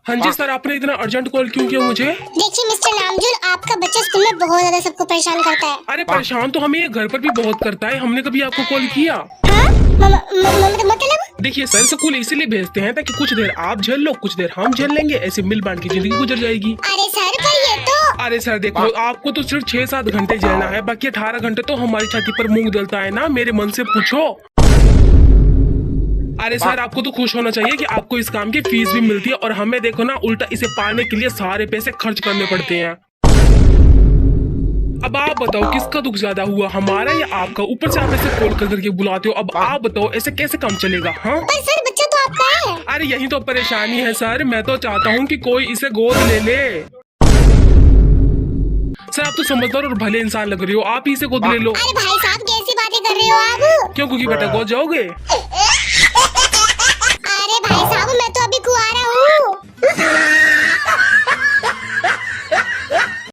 हाँ जी सर, आपने इतना अर्जेंट कॉल क्यों किया मुझे? देखिए मिस्टर नामजुल, आपका बच्चा स्कूल में बहुत ज्यादा सबको परेशान करता है। अरे परेशान तो हमें ये घर पर भी बहुत करता है, हमने कभी आपको कॉल किया? हाँ? मतलब देखिए सर, स्कूल इसीलिए भेजते हैं ताकि कुछ देर आप झेल लो, कुछ देर हम झेल लेंगे, ऐसे मिल बांट की जिंदगी गुजर जाएगी। अरे सर पर ये तो। अरे सर देखो, आपको तो सिर्फ 6-7 घंटे झेलना है, बाकी 18 घंटे तो हमारी छाती पर मूंग डलता है ना, मेरे मन से पूछो। अरे सर, आपको तो खुश होना चाहिए कि आपको इस काम की फीस भी मिलती है, और हमें देखो ना, उल्टा इसे पाने के लिए सारे पैसे खर्च करने पड़ते हैं। अब आप बताओ किसका दुख ज्यादा हुआ, हमारा या आपका? ऊपर से आप ऐसे कॉल कर करके बुलाते हो। अब आप बताओ ऐसे कैसे काम चलेगा? हाँ पर सर, बच्चा तो आपका है। अरे यही तो परेशानी है सर, मैं तो चाहता हूँ कि कोई इसे गोद ले ले। सर आप तो समझदार और भले इंसान लग रहे हो, आप ही इसे गोद ले लो। अरे भाई साहब, कैसी बातें कर रहे हो आप? क्यों, क्योंकि बेटा गोद जाओगे? अरे भाई साहब, मैं तो अभी कुंवारा हूँ।